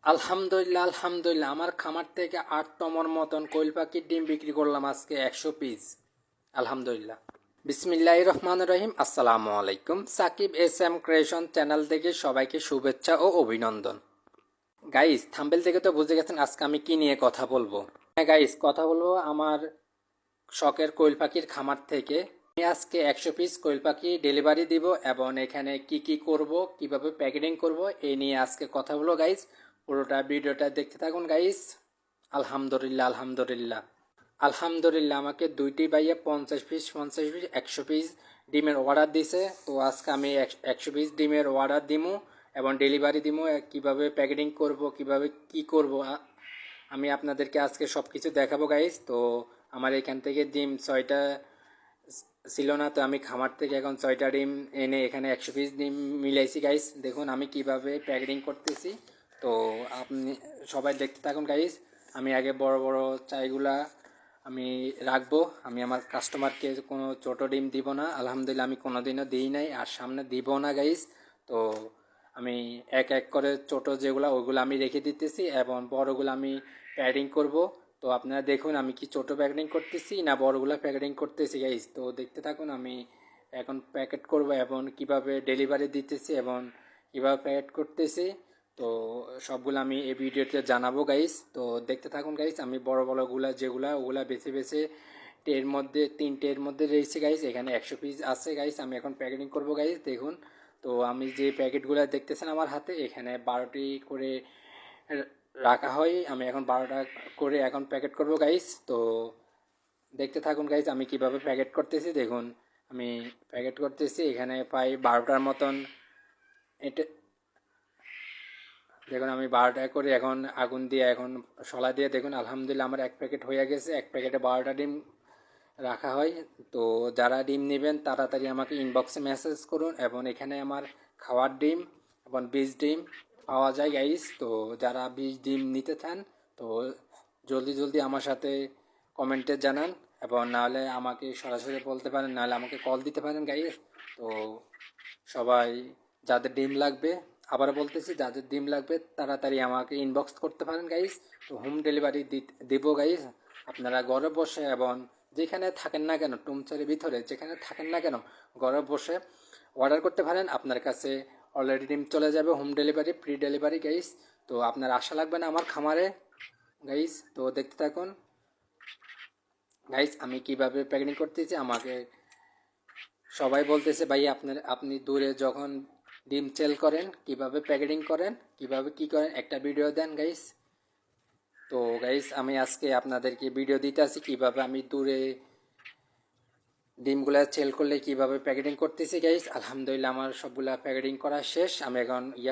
আলহামদুলিল্লাহ আলহামদুলিল্লাহ আমার খামার থেকে ৮তমর মতন কোয়েল পাখির ডিম বিক্রি করলাম আজকে ১০০ পিস। আলহামদুলিল্লাহ। বিসমিল্লাহির রহমানির রহিম। আসসালামু আলাইকুম। Sakib S M creation channel থেকে সবাইকে শুভেচ্ছা ও অভিনন্দন। গাইস, থাম্বেল থেকে তো বুঝে গেছেন আজকে আমি কি নিয়ে কথা বলবো। হ্যাঁ গাইস, কথা বলবো আমার শখের কোয়েল পাখির খামার থেকে। আমি আজকে ১০০ পিস কোয়েল পাখি ডেলিভারি দিব এবং এখানে কি কি করব, কিভাবে প্যাকেটিং করব এই নিয়ে আজকে কথা বলবো গাইস। পুরোটা ভিডিওটা দেখতে থাকুন গাইস। আলহামদুলিল্লাহ আলহামদুলিল্লাহ আলহামদুলিল্লাহ আমাকে দুইটি ভাইয়া 50 পিস 50 পিস ১০০ পিস ডিমের অর্ডার দিছে। তো আজকে আমি ১০০ পিস ডিমের অর্ডার দিমু এবং ডেলিভারি দিমু। কিভাবে প্যাকেটিং করব, কিভাবে কি করব আমি আপনাদেরকে আজকে সব কিছু দেখাবো গাইস। তো আমার এখান থেকে ডিম 6টা ছিল না, তো আমি খামার থেকে এখন 6টা ডিম এনে এখানে ১০০ পিস ডিম মিলাইছি গাইস। দেখুন আমি কিভাবে প্যাকেটিং করতেছি। তো আপনি সবাই দেখতে থাকুন গাইস। আমি আগে বড় বড় চাইগুলা আমি রাখবো। আমি আমার কাস্টমারকে কোনো ছোটো ডিম দিব না, আলহামদুলিল্লাহ আমি কোনো দিনও দিই নাই আর সামনে দিব না গাইস। তো আমি এক এক করে ছোটো যেগুলো ওইগুলো আমি রেখে দিতেছি এবং বড়গুলো আমি প্যাকেটিং করব। তো আপনারা দেখুন আমি কি ছোটো প্যাকেটিং করতেছি না বড়গুলো প্যাকেটিং করতেছি গাইস। তো দেখতে থাকুন আমি এখন প্যাকেট করব এবং কিভাবে ডেলিভারি দিতেছি এবং কীভাবে প্যাকেট করতেছি। তো সবগুলো আমি এই ভিডিওতে জানাবো গাইস। তো দেখতে থাকুন গাইস। আমি বড় বড়গুলা যেগুলা ওগুলা বেছে বেছে টের মধ্যে 3টের মধ্যে রয়েছে গাইস। এখানে ১০০ পিস আছে গাইস। আমি এখন প্যাকেটিং করব গাইস দেখুন। তো আমি যে প্যাকেটগুলো দেখতেছেন আমার হাতে এখানে 12টি করে রাখা হয়। আমি এখন 12টা করে এখন প্যাকেট করব গাইস। তো দেখতে থাকুন গাইস আমি কিভাবে প্যাকেট করতেছি দেখুন। আমি প্যাকেট করতেছি এখানে প্রায় 12টার মতন। এটা দেখুন আমি 12টা করে এখন আগুন দিয়ে এখন শলা দিয়ে দেখুন আলহামদুলিল্লাহ আমার এক প্যাকেট হয়ে গেছে। এক প্যাকেটে 12টা ডিম রাখা হয়। তো যারা ডিম নেবেন তাড়াতাড়ি আমাকে ইনবক্সে মেসেজ করুন এবং এখানে আমার খাওয়ার ডিম এবং বীজ ডিম পাওয়া যায় গাইস। তো যারা বীজ ডিম নিতে চান তো জলদি জলদি আমার সাথে কমেন্টে জানান এবং নাহলে আমাকে সরাসরি বলতে পারেন, নাহলে আমাকে কল দিতে পারেন গাইস। তো সবাই যাদের ডিম লাগবে, আবার বলতেছি যাদের ডিম লাগবে তাড়াতাড়ি আমাকে ইনবক্স করতে পারেন গাইস। তো হোম ডেলিভারি দেবো গাইস। আপনারা ঘরে বসে এবং যেখানে থাকেন না কেন, টুমচারের ভিতরে যেখানে থাকেন না কেন ঘরে বসে অর্ডার করতে পারেন। আপনার কাছে অলরেডি ডিম চলে যাবে home delivery, free delivery guys. তো আপনার আশা লাগবে না আমার খামারে গাইস। তো দেখতে থাকুন গাইস আমি কিভাবে প্যাকেটিং করতেছি। আমাকে সবাই বলতেছে ভাই আপনি দূরে যখন ডিম সেল করেন কিভাবে প্যাকেটিং করেন, কিভাবে কি করেন একটা ভিডিও দেন গাইস। তো গাইস আমি আজকে আপনাদেরকে ভিডিও দিতে আসি কিভাবে আমি দূরে ডিমগুলা সেল করলে কিভাবে প্যাকেটিং করতেছি গাইস। আলহামদুলিল্লাহ আমার সবগুলা প্যাকেটিং করা শেষ। আমি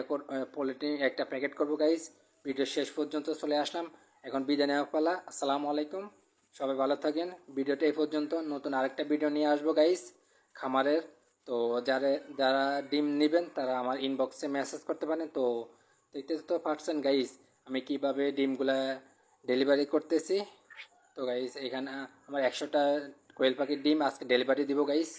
এখন পলিথিন একটা প্যাকেট করব গাইস। ভিডিও শেষ পর্যন্ত চলে আসলাম, এখন বিদায় নেওয়া পালা। আসসালামু আলাইকুম, সবাই ভালো থাকেন। ভিডিওটা এই পর্যন্ত, নতুন আরেকটা ভিডিও নিয়ে আসবো গাইস খামারের। তো যারা যারা ডিম নেবেন তারা আমার ইনবক্সে মেসেজ করতে পারেন। তো দেখতে তো পারছেন গাইস আমি কিভাবে ডিমগুলা ডেলিভারি করতেছি। তো গাইস এখানে আমার 100টা কোয়েল পাখির ডিম আজকে ডেলিভারি দিব গাইস।